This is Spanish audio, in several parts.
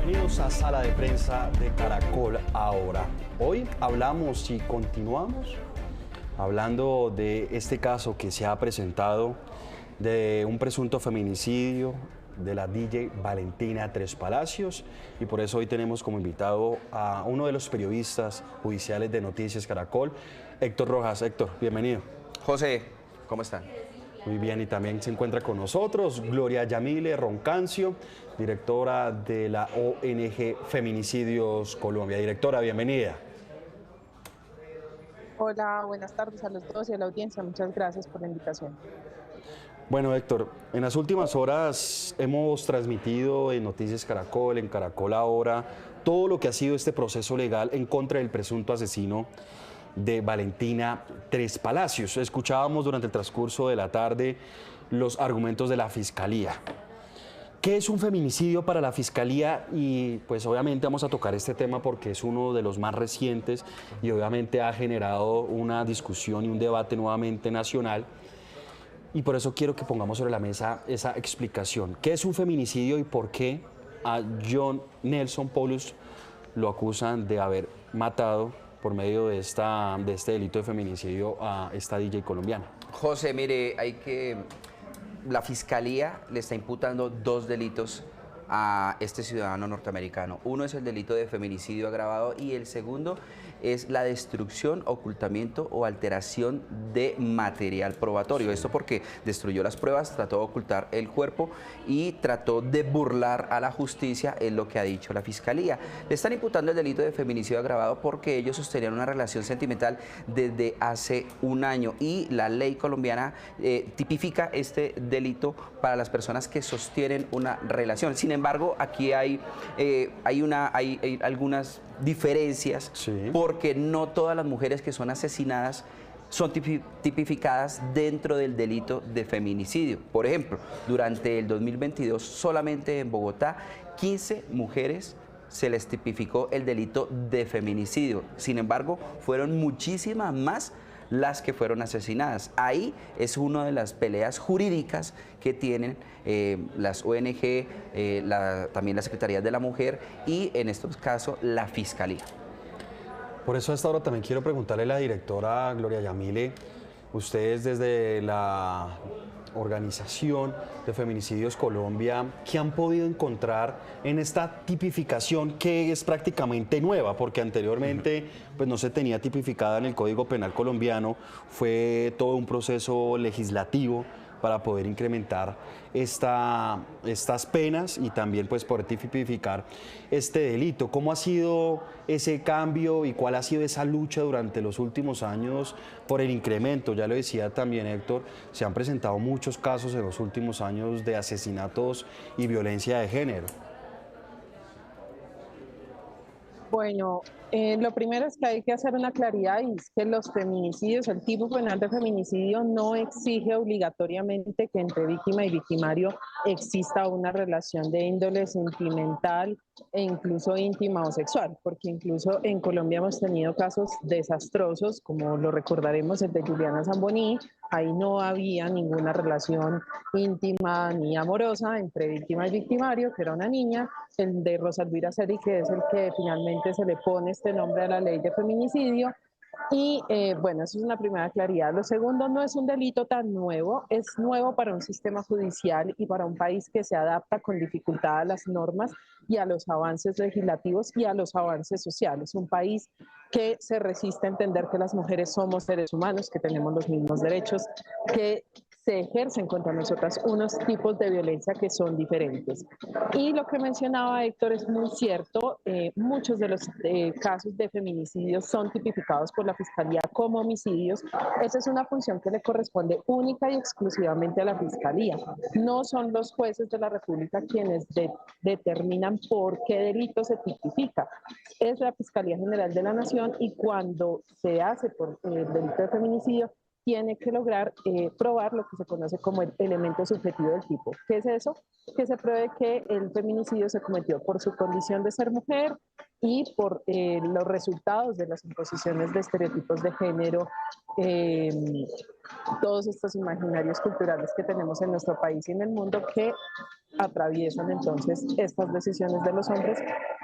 Bienvenidos a Sala de Prensa de Caracol Ahora. Hoy hablamos y continuamos hablando de este caso que se ha presentado de un presunto feminicidio de la DJ Valentina Tres Palacios, y por eso hoy tenemos como invitado a uno de los periodistas judiciales de Noticias Caracol, Héctor Rojas. Héctor, bienvenido. José, ¿cómo están? Muy bien, y también se encuentra con nosotros Gloria Yamile Roncancio, directora de la ONG Feminicidios Colombia. Directora, bienvenida. Hola, buenas tardes a los dos y a la audiencia. Muchas gracias por la invitación. Bueno, Héctor, en las últimas horas hemos transmitido en Noticias Caracol, en Caracol Ahora, todo lo que ha sido este proceso legal en contra del presunto asesino de Valentina Tres Palacios. Escuchábamos durante el transcurso de la tarde los argumentos de la Fiscalía. ¿Qué es un feminicidio para la Fiscalía? Y pues obviamente vamos a tocar este tema porque es uno de los más recientes y obviamente ha generado una discusión y un debate nuevamente nacional. Y por eso quiero que pongamos sobre la mesa esa explicación. ¿Qué es un feminicidio y por qué a John Nelson Paulus lo acusan de haber matado por medio de este delito de feminicidio a esta DJ colombiana? José, mire, la Fiscalía le está imputando dos delitos a este ciudadano norteamericano. Uno es el delito de feminicidio agravado y el segundo es la destrucción, ocultamiento o alteración de material probatorio. Esto porque destruyó las pruebas, trató de ocultar el cuerpo y trató de burlar a la justicia, es lo que ha dicho la Fiscalía. Le están imputando el delito de feminicidio agravado porque ellos sostenían una relación sentimental desde hace un año y la ley colombiana tipifica este delito para las personas que sostienen una relación. Sin embargo, aquí hay algunas diferencias, sí, porque no todas las mujeres que son asesinadas son tipificadas dentro del delito de feminicidio. Por ejemplo, durante el 2022, solamente en Bogotá, 15 mujeres se les tipificó el delito de feminicidio. Sin embargo, fueron muchísimas más las que fueron asesinadas. Ahí es una de las peleas jurídicas que tienen las ONG, también la Secretaría de la Mujer y en estos casos la Fiscalía. Por eso a esta hora también quiero preguntarle a la directora Gloria Yamile, ustedes desde la Organización de Feminicidios Colombia, ¿qué han podido encontrar en esta tipificación que es prácticamente nueva? Porque anteriormente pues, no se tenía tipificada en el Código Penal colombiano, fue todo un proceso legislativo para poder incrementar estas penas y también pues poder tipificar este delito. ¿Cómo ha sido ese cambio y cuál ha sido esa lucha durante los últimos años por el incremento? Ya lo decía también Héctor, se han presentado muchos casos en los últimos años de asesinatos y violencia de género. Bueno, lo primero es que hay que hacer una claridad y es que los feminicidios, el tipo penal de feminicidio no exige obligatoriamente que entre víctima y victimario exista una relación de índole sentimental e incluso íntima o sexual, porque incluso en Colombia hemos tenido casos desastrosos, como lo recordaremos el de Juliana Zamboní. Ahí no había ninguna relación íntima ni amorosa entre víctima y victimario, que era una niña. El de Rosa Elvira Seri, que es el que finalmente se le pone este nombre a la ley de feminicidio. Y bueno, eso es una primera claridad. Lo segundo, no es un delito tan nuevo, es nuevo para un sistema judicial y para un país que se adapta con dificultad a las normas y a los avances legislativos y a los avances sociales. Un país que se resiste a entender que las mujeres somos seres humanos, que tenemos los mismos derechos, que se ejercen contra nosotras unos tipos de violencia que son diferentes. Y lo que mencionaba Héctor es muy cierto, muchos de los casos de feminicidios son tipificados por la Fiscalía como homicidios. Esa es una función que le corresponde única y exclusivamente a la Fiscalía. No son los jueces de la República quienes determinan por qué delito se tipifica. Es la Fiscalía General de la Nación y cuando se hace por delito de feminicidio, tiene que lograr probar lo que se conoce como el elemento subjetivo del tipo. ¿Qué es eso? Que se pruebe que el feminicidio se cometió por su condición de ser mujer y por los resultados de las imposiciones de estereotipos de género, todos estos imaginarios culturales que tenemos en nuestro país y en el mundo que atraviesan entonces estas decisiones de los hombres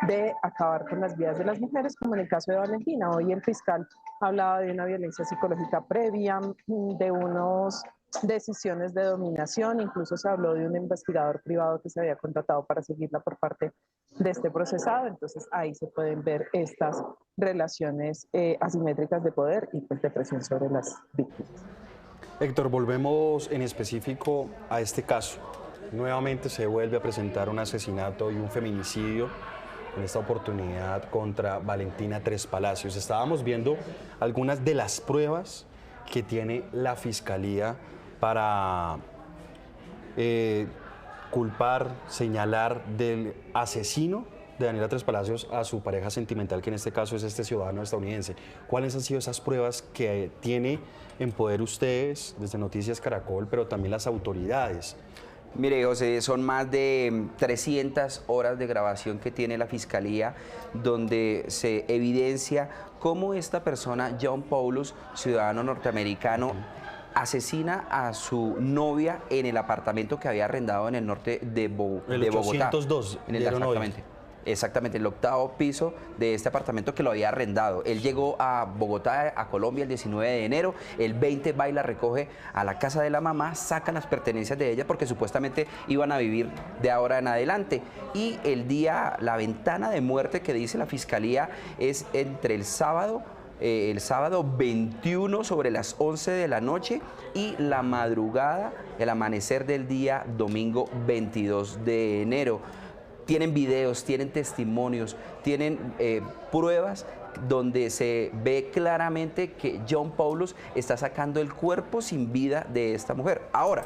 de acabar con las vidas de las mujeres, como en el caso de Valentina. Hoy el fiscal hablaba de una violencia psicológica previa, de unas decisiones de dominación, incluso se habló de un investigador privado que se había contratado para seguirla por parte de este procesado. Entonces ahí se pueden ver estas relaciones asimétricas de poder y pues de presión sobre las víctimas. Héctor, volvemos en específico a este caso. Nuevamente se vuelve a presentar un asesinato y un feminicidio, en esta oportunidad contra Valentina Tres Palacios. Estábamos viendo algunas de las pruebas que tiene la Fiscalía para culpar, señalar del asesino de Daniela Tres Palacios a su pareja sentimental, que en este caso es este ciudadano estadounidense. ¿Cuáles han sido esas pruebas que tiene en poder ustedes desde Noticias Caracol, pero también las autoridades? Mire, José, son más de 300 horas de grabación que tiene la Fiscalía, donde se evidencia cómo esta persona, John Paulus, ciudadano norteamericano, asesina a su novia en el apartamento que había arrendado en el norte de Bogotá. El 802, Exactamente, el 8º piso de este apartamento que lo había arrendado. Él llegó a Bogotá, a Colombia, el 19 de enero, el 20 va y la recoge a la casa de la mamá, sacan las pertenencias de ella porque supuestamente iban a vivir de ahora en adelante. Y el día, la ventana de muerte que dice la Fiscalía es entre el sábado 21 sobre las 11 de la noche y la madrugada, el amanecer del día domingo 22 de enero. Tienen videos, tienen testimonios, tienen pruebas donde se ve claramente que John Paulus está sacando el cuerpo sin vida de esta mujer. Ahora,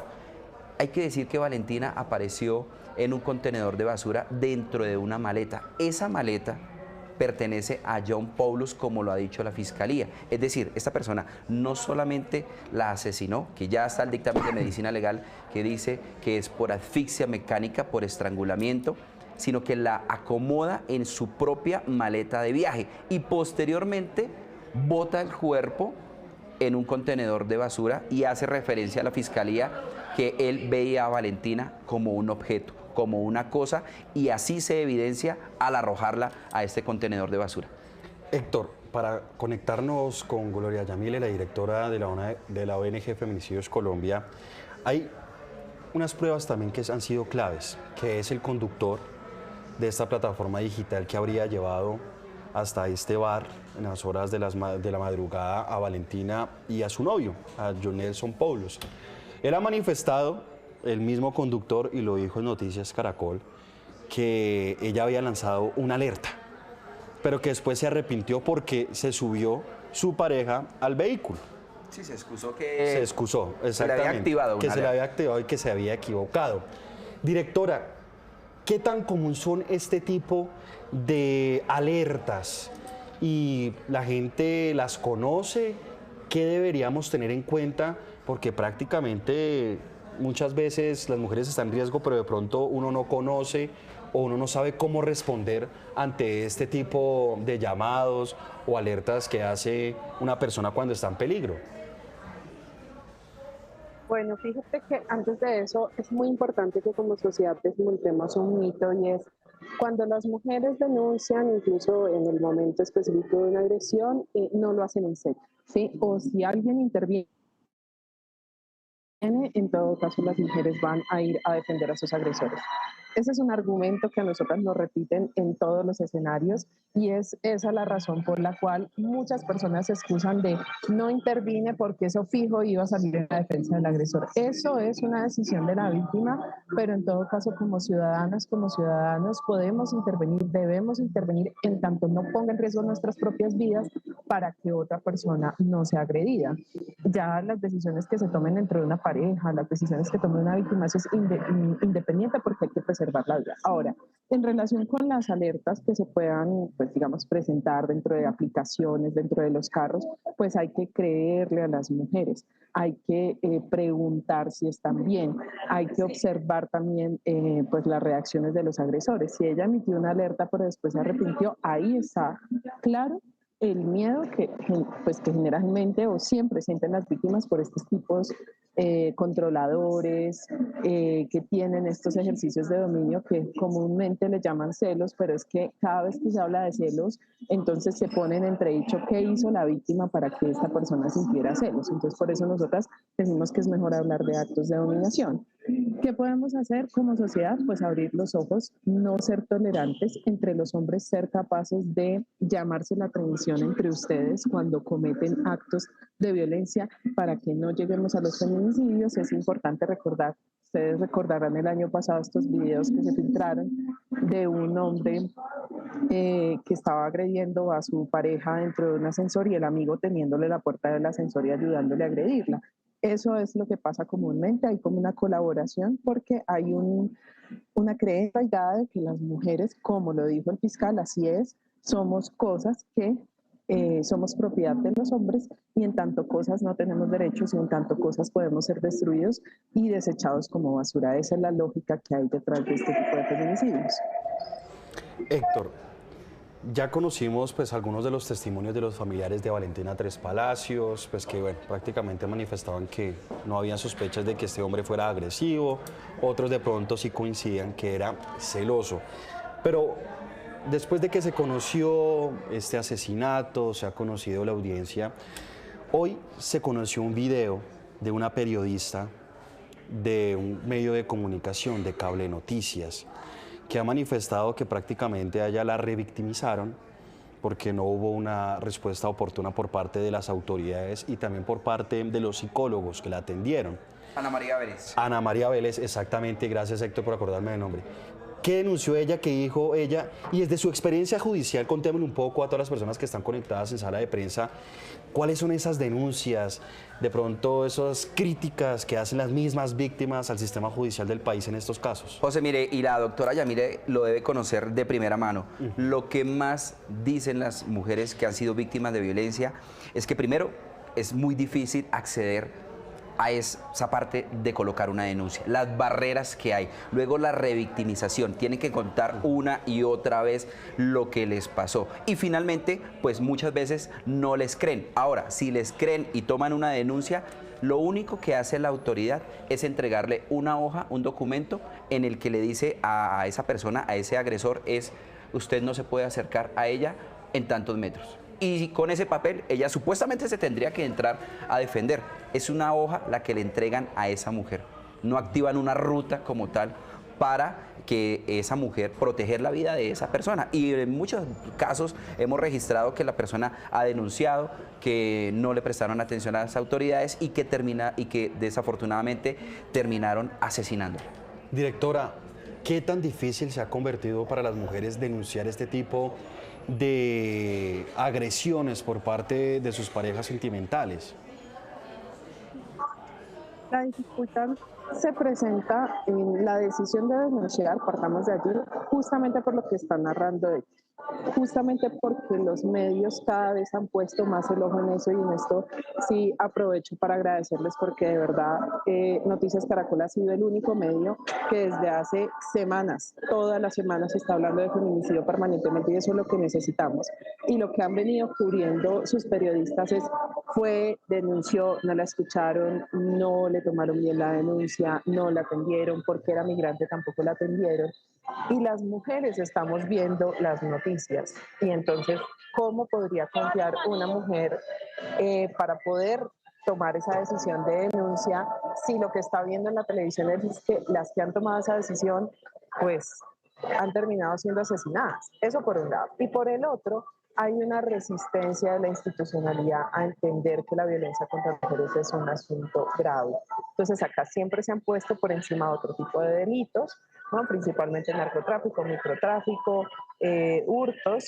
hay que decir que Valentina apareció en un contenedor de basura dentro de una maleta. Esa maleta pertenece a John Paulus, como lo ha dicho la Fiscalía. Es decir, esta persona no solamente la asesinó, que ya está el dictamen de medicina legal que dice que es por asfixia mecánica, por estrangulamiento, sino que la acomoda en su propia maleta de viaje y posteriormente bota el cuerpo en un contenedor de basura y hace referencia a la Fiscalía que él veía a Valentina como un objeto, como una cosa, y así se evidencia al arrojarla a este contenedor de basura. Héctor, para conectarnos con Gloria Yamile, la directora de la ONG Feminicidios Colombia, hay unas pruebas también que han sido claves, que es el conductor de esta plataforma digital que habría llevado hasta este bar en las horas de la madrugada a Valentina y a su novio, a John Nelson Paulus. Él ha manifestado, el mismo conductor, y lo dijo en Noticias Caracol, que ella había lanzado una alerta, pero que después se arrepintió porque se subió su pareja al vehículo. Sí, se excusó Se excusó, exactamente. Se le había activado que se le había activado y que se había equivocado. Directora, ¿qué tan común son este tipo de alertas? ¿Y la gente las conoce? ¿Qué deberíamos tener en cuenta? Porque prácticamente muchas veces las mujeres están en riesgo, pero de pronto uno no conoce o uno no sabe cómo responder ante este tipo de llamados o alertas que hace una persona cuando está en peligro. Bueno, fíjate que antes de eso es muy importante que como sociedad desmontemos un mito, y es cuando las mujeres denuncian, incluso en el momento específico de una agresión, no lo hacen en serio, ¿sí? O si alguien interviene, en todo caso las mujeres van a ir a defender a sus agresores. Ese es un argumento que a nosotras nos repiten en todos los escenarios, y es esa la razón por la cual muchas personas se excusan de no intervine porque eso fijo iba a salir en la defensa del agresor. Eso es una decisión de la víctima, pero en todo caso como ciudadanas, como ciudadanos podemos intervenir, debemos intervenir en tanto no ponga en riesgo nuestras propias vidas para que otra persona no sea agredida. Ya las decisiones que se tomen dentro de una pareja, las decisiones que tome una víctima, eso es independiente porque hay que preservar la vida. Ahora, en relación con las alertas que se puedan, pues digamos, presentar dentro de aplicaciones, dentro de los carros, pues hay que creerle a las mujeres, hay que preguntar si están bien, hay que observar también pues las reacciones de los agresores. Si ella emitió una alerta pero después se arrepintió, ahí está claro el miedo pues, que generalmente o siempre sienten las víctimas por estos tipos controladores que tienen estos ejercicios de dominio que comúnmente le llaman celos, pero es que cada vez que se habla de celos, entonces se ponen entredicho qué hizo la víctima para que esta persona sintiera celos. Entonces por eso nosotras decimos que es mejor hablar de actos de dominación. ¿Qué podemos hacer como sociedad? Pues abrir los ojos, no ser tolerantes entre los hombres, ser capaces de llamarse la atención entre ustedes cuando cometen actos de violencia para que no lleguemos a los feminicidios. Es importante recordar, ustedes recordarán el año pasado estos videos que se filtraron de un hombre que estaba agrediendo a su pareja dentro de un ascensor y el amigo teniéndole la puerta del ascensor y ayudándole a agredirla. Eso es lo que pasa comúnmente, hay como una colaboración porque hay una creencia arraigada de que las mujeres, como lo dijo el fiscal, así es, somos cosas que somos propiedad de los hombres y en tanto cosas no tenemos derechos y en tanto cosas podemos ser destruidos y desechados como basura. Esa es la lógica que hay detrás de este tipo de feminicidios. Héctor, ya conocimos pues algunos de los testimonios de los familiares de Valentina Tres Palacios, pues que bueno, prácticamente manifestaban que no habían sospechas de que este hombre fuera agresivo, otros de pronto sí coincidían que era celoso. Pero después de que se conoció este asesinato, se ha conocido la audiencia, hoy se conoció un video de una periodista de un medio de comunicación, de Cable Noticias, que ha manifestado que prácticamente a ella la revictimizaron porque no hubo una respuesta oportuna por parte de las autoridades y también por parte de los psicólogos que la atendieron. Ana María Vélez. Ana María Vélez, exactamente, gracias Héctor por acordarme del nombre. ¿Qué denunció ella, qué dijo ella? Y desde su experiencia judicial, contémosle un poco a todas las personas que están conectadas en sala de prensa, ¿cuáles son esas denuncias, de pronto esas críticas que hacen las mismas víctimas al sistema judicial del país en estos casos? José, mire, y la doctora Yamile lo debe conocer de primera mano. Lo que más dicen las mujeres que han sido víctimas de violencia es que primero es muy difícil acceder a esa parte de colocar una denuncia, las barreras que hay, luego la revictimización, tienen que contar una y otra vez lo que les pasó y finalmente pues muchas veces no les creen. Ahora, si les creen y toman una denuncia, lo único que hace la autoridad es entregarle una hoja, un documento en el que le dice a esa persona, a ese agresor, usted no se puede acercar a ella en tantos metros. Y con ese papel ella supuestamente se tendría que entrar a defender. Es una hoja la que le entregan a esa mujer. No activan una ruta como tal para que esa mujer, proteger la vida de esa persona. Y en muchos casos hemos registrado que la persona ha denunciado que no le prestaron atención a las autoridades y que desafortunadamente terminaron asesinando. Directora, ¿qué tan difícil se ha convertido para las mujeres denunciar este tipo de agresiones por parte de sus parejas sentimentales? La dificultad se presenta en la decisión de denunciar, partamos de allí, justamente por lo que está narrando ella. Justamente porque los medios cada vez han puesto más el ojo en eso y en esto sí aprovecho para agradecerles porque de verdad Noticias Caracol ha sido el único medio que desde hace semanas, todas las semanas se está hablando de feminicidio permanentemente y eso es lo que necesitamos. Y lo que han venido cubriendo sus periodistas denunció, no la escucharon, no le tomaron bien la denuncia, no la atendieron, porque era migrante tampoco la atendieron. Y las mujeres estamos viendo las noticias y entonces, ¿cómo podría confiar una mujer para poder tomar esa decisión de denuncia si lo que está viendo en la televisión es que las que han tomado esa decisión pues han terminado siendo asesinadas? Eso por un lado. Y por el otro, hay una resistencia de la institucionalidad a entender que la violencia contra las mujeres es un asunto grave. Entonces acá siempre se han puesto por encima otro tipo de delitos, ¿no? Principalmente narcotráfico, microtráfico, hurtos,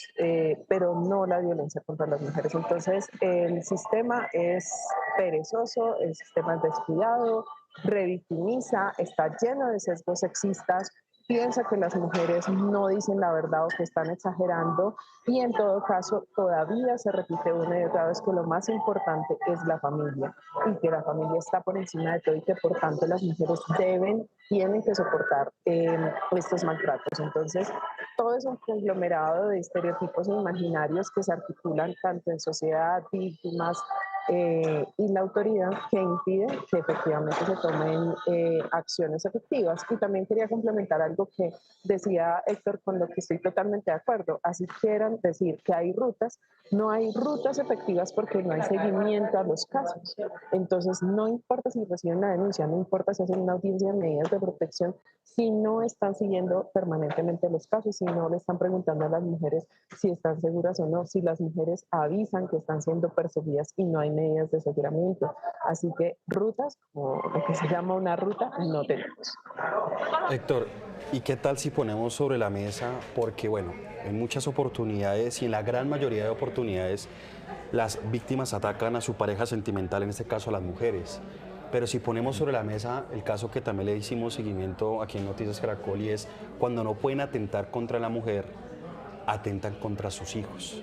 pero no la violencia contra las mujeres. Entonces el sistema es perezoso, el sistema es descuidado, revictimiza, está lleno de sesgos sexistas, piensa que las mujeres no dicen la verdad o que están exagerando y en todo caso todavía se repite una y otra vez que lo más importante es la familia y que la familia está por encima de todo y que por tanto las mujeres tienen que soportar estos maltratos. Entonces todo es un conglomerado de estereotipos e imaginarios que se articulan tanto en sociedad, víctimas y la autoridad, que impide que efectivamente se tomen acciones efectivas. Y también quería complementar algo que decía Héctor, con lo que estoy totalmente de acuerdo. Así quieran decir que hay rutas, no hay rutas efectivas porque no hay seguimiento a los casos. Entonces, no importa si reciben la denuncia, no importa si hacen una audiencia de medidas de protección, si no están siguiendo permanentemente los casos, si no le están preguntando a las mujeres si están seguras o no, si las mujeres avisan que están siendo perseguidas y no hay medidas de aseguramiento. Así que rutas, o lo que se llama una ruta, no tenemos. Héctor, ¿y qué tal si ponemos sobre la mesa? Porque, bueno, en muchas oportunidades y en la gran mayoría de oportunidades, las víctimas atacan a su pareja sentimental, en este caso a las mujeres. Pero si ponemos sobre la mesa el caso que también le hicimos seguimiento aquí en Noticias Caracol, y es cuando no pueden atentar contra la mujer, atentan contra sus hijos,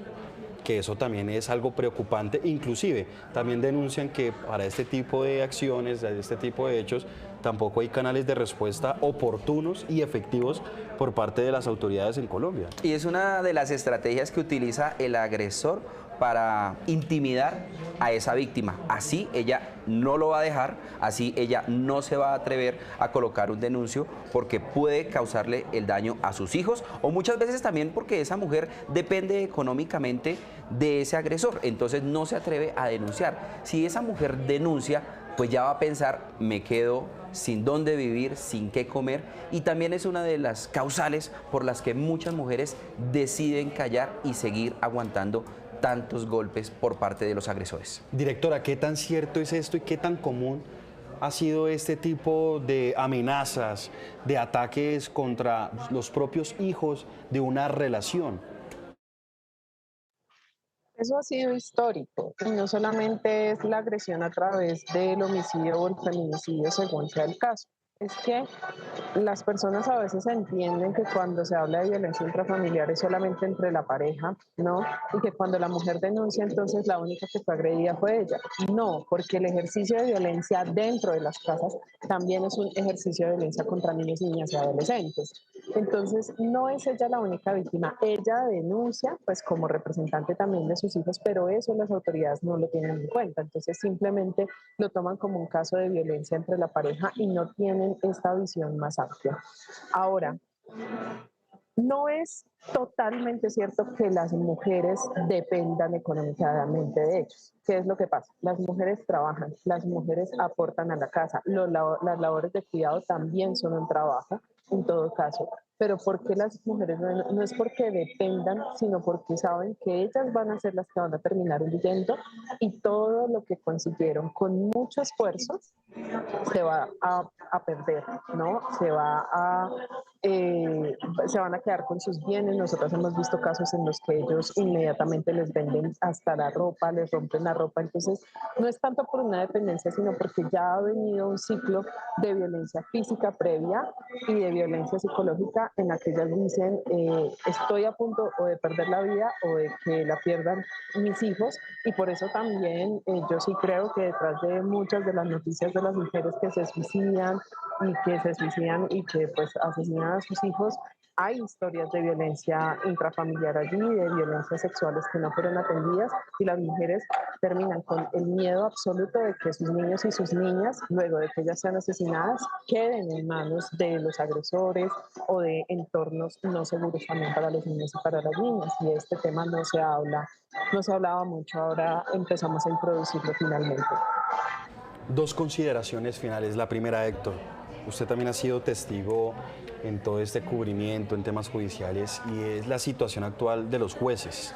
que eso también es algo preocupante. Inclusive también denuncian que para este tipo de acciones, de este tipo de hechos, tampoco hay canales de respuesta oportunos y efectivos por parte de las autoridades en Colombia. Y es una de las estrategias que utiliza el agresor para intimidar a esa víctima. Así ella no lo va a dejar, así ella no se va a atrever a colocar un denuncio porque puede causarle el daño a sus hijos, o muchas veces también porque esa mujer depende económicamente de ese agresor, entonces no se atreve a denunciar. Si esa mujer denuncia, pues ya va a pensar, me quedo sin dónde vivir, sin qué comer, y también es una de las causales por las que muchas mujeres deciden callar y seguir aguantando tantos golpes por parte de los agresores. Directora, ¿qué tan cierto es esto y qué tan común ha sido este tipo de amenazas, de ataques contra los propios hijos de una relación? Eso ha sido histórico, y no solamente es la agresión a través del homicidio o el feminicidio, según sea el caso. Es que las personas a veces entienden que cuando se habla de violencia intrafamiliar es solamente entre la pareja, ¿no? Y que cuando la mujer denuncia, entonces la única que fue agredida fue ella. No, porque el ejercicio de violencia dentro de las casas también es un ejercicio de violencia contra niños, niñas y adolescentes. Entonces, no es ella la única víctima. Ella denuncia, pues como representante también de sus hijos, pero eso las autoridades no lo tienen en cuenta. Entonces, simplemente lo toman como un caso de violencia entre la pareja y no tienen esta visión más amplia. Ahora, no es totalmente cierto que las mujeres dependan económicamente de ellos. ¿Qué es lo que pasa? Las mujeres trabajan, las mujeres aportan a la casa, las labores de cuidado también son un trabajo, en todo caso. Pero ¿por qué las mujeres no es porque dependan, sino porque saben que ellas van a ser las que van a terminar huyendo, y todo lo que consiguieron con mucho esfuerzo se va a perder, ¿no? Se van a quedar con sus bienes. Nosotros hemos visto casos en los que ellos inmediatamente les venden hasta la ropa, les rompen la ropa. Entonces, no es tanto por una dependencia, sino porque ya ha venido un ciclo de violencia física previa y de violencia psicológica en la que ellas dicen, estoy a punto o de perder la vida o de que la pierdan mis hijos. Y por eso también yo sí creo que detrás de muchas de las noticias de las mujeres que se suicidan y que pues asesinan a sus hijos, hay historias de violencia intrafamiliar allí, de violencias sexuales que no fueron atendidas, y las mujeres terminan con el miedo absoluto de que sus niños y sus niñas, luego de que ellas sean asesinadas, queden en manos de los agresores o de entornos no seguros también para los niños y para las niñas. Y este tema no se hablaba mucho, ahora empezamos a introducirlo finalmente. Dos consideraciones finales. La primera, Héctor, usted también ha sido testigo en todo este cubrimiento en temas judiciales, y es la situación actual de los jueces.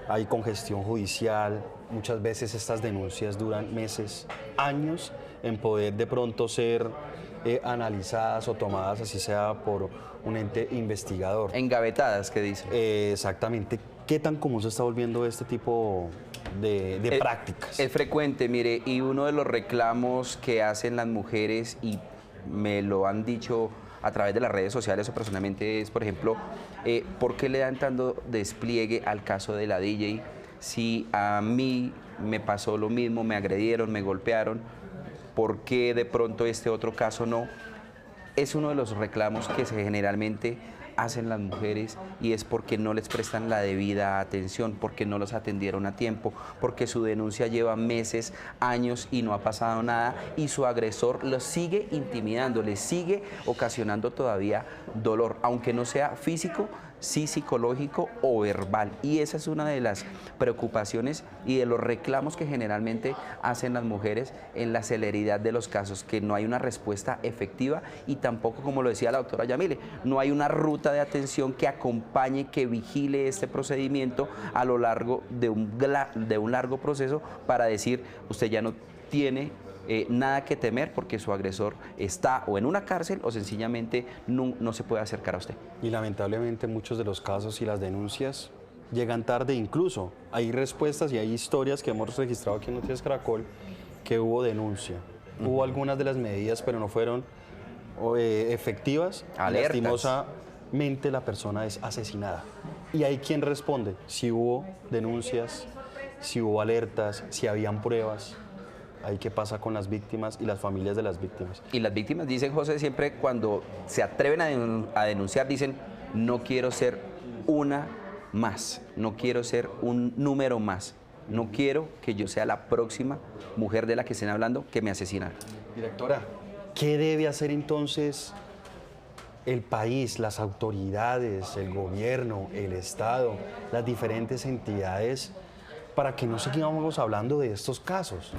Hay congestión judicial, muchas veces estas denuncias duran meses, años en poder de pronto ser analizadas o tomadas, así sea por un ente investigador. Engavetadas, ¿qué dice? Exactamente. ¿Qué tan común se está volviendo este tipo de prácticas? Es frecuente, mire, y uno de los reclamos que hacen las mujeres, y me lo han dicho a través de las redes sociales o personalmente, es, por ejemplo, ¿por qué le dan tanto despliegue al caso de la DJ? Si a mí me pasó lo mismo, me agredieron, me golpearon, ¿por qué de pronto este otro caso no? Es uno de los reclamos que generalmente hacen las mujeres y es porque no les prestan la debida atención, porque no los atendieron a tiempo, porque su denuncia lleva meses, años y no ha pasado nada y su agresor los sigue intimidando, les sigue ocasionando todavía dolor, aunque no sea físico, sí psicológico o verbal. Y esa es una de las preocupaciones y de los reclamos que generalmente hacen las mujeres en la celeridad de los casos, que no hay una respuesta efectiva y tampoco, como lo decía la doctora Yamile, no hay una ruta de atención que acompañe, que vigile este procedimiento a lo largo de un largo proceso para decir, usted ya no tiene nada que temer porque su agresor está o en una cárcel o sencillamente no se puede acercar a usted. Y lamentablemente muchos de los casos y las denuncias llegan tarde, incluso hay respuestas y hay historias que hemos registrado aquí en Noticias Caracol que hubo denuncia. Hubo algunas de las medidas, pero no fueron efectivas. Alertas. Lastimosamente la persona es asesinada. Y hay quien responde si hubo denuncias, si hubo alertas, si habían pruebas. Ahí qué pasa con las víctimas y las familias de las víctimas. Y las víctimas dicen, José, siempre cuando se atreven a denunciar, dicen, no quiero ser una más, no quiero ser un número más, no quiero que yo sea la próxima mujer de la que estén hablando que me asesinaron. Directora, ¿qué debe hacer entonces el país, las autoridades, el gobierno, el Estado, las diferentes entidades para que no sigamos hablando de estos casos?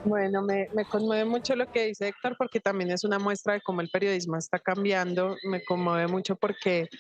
Bueno, me conmueve mucho lo que dice Héctor porque también es una muestra de cómo el periodismo está cambiando. Me conmueve mucho porque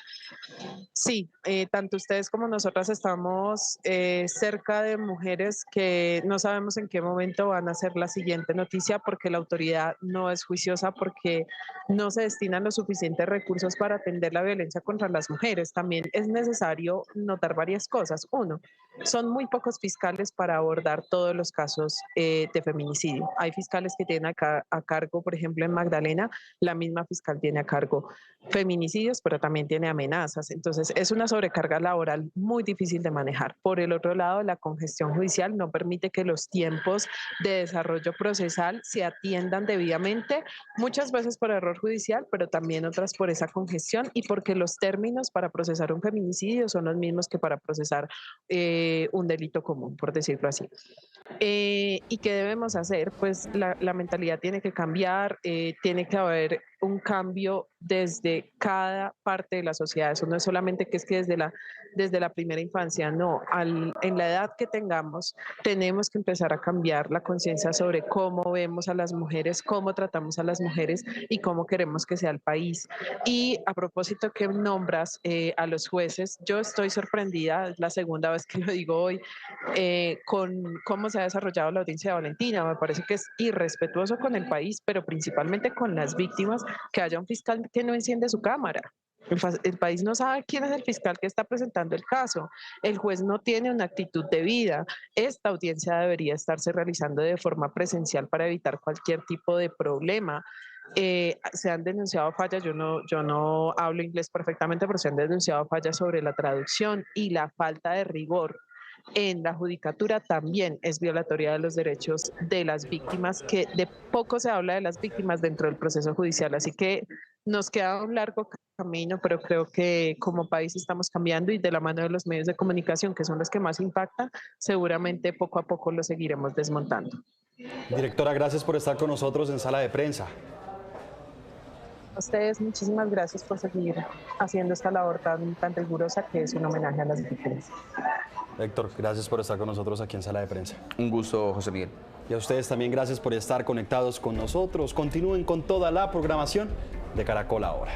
sí, tanto ustedes como nosotras estamos cerca de mujeres que no sabemos en qué momento van a ser la siguiente noticia porque la autoridad no es juiciosa, porque no se destinan los suficientes recursos para atender la violencia contra las mujeres. También es necesario notar varias cosas. Uno, son muy pocos fiscales para abordar todos los casos de feminicidio. Hay fiscales que tienen a cargo, por ejemplo, en Magdalena, la misma fiscal tiene a cargo feminicidios, pero también tiene amenazas. Entonces, es una sobrecarga laboral muy difícil de manejar. Por el otro lado, la congestión judicial no permite que los tiempos de desarrollo procesal se atiendan debidamente, muchas veces por error judicial, pero también otras por esa congestión y porque los términos para procesar un feminicidio son los mismos que para procesar un delito común, por decirlo así. ¿Y qué debemos hacer? Pues la mentalidad tiene que cambiar, tiene que haber un cambio desde cada parte de la sociedad. Eso no es solamente que desde la primera infancia, no. En la edad que tengamos, tenemos que empezar a cambiar la conciencia sobre cómo vemos a las mujeres, cómo tratamos a las mujeres y cómo queremos que sea el país. Y a propósito que nombras a los jueces, yo estoy sorprendida, es la segunda vez que lo digo hoy, con cómo se ha desarrollado la audiencia de Valentina. Me parece que es irrespetuoso con el país, pero principalmente con las víctimas, que haya un fiscal que no enciende su cámara. El país no sabe quién es el fiscal que está presentando el caso. El juez no tiene una actitud debida. Esta audiencia debería estarse realizando de forma presencial para evitar cualquier tipo de problema. Se han denunciado fallas, yo no hablo inglés perfectamente, pero se han denunciado fallas sobre la traducción y la falta de rigor en la judicatura también es violatoria de los derechos de las víctimas, que de poco se habla de las víctimas dentro del proceso judicial. Así que nos queda un largo camino, pero creo que como país estamos cambiando y de la mano de los medios de comunicación, que son los que más impactan, seguramente poco a poco lo seguiremos desmontando. Directora, gracias por estar con nosotros en Sala de Prensa. A ustedes, muchísimas gracias por seguir haciendo esta labor tan rigurosa que es un homenaje a las víctimas. Héctor, gracias por estar con nosotros aquí en Sala de Prensa. Un gusto, José Miguel. Y a ustedes también gracias por estar conectados con nosotros. Continúen con toda la programación de Caracol Ahora.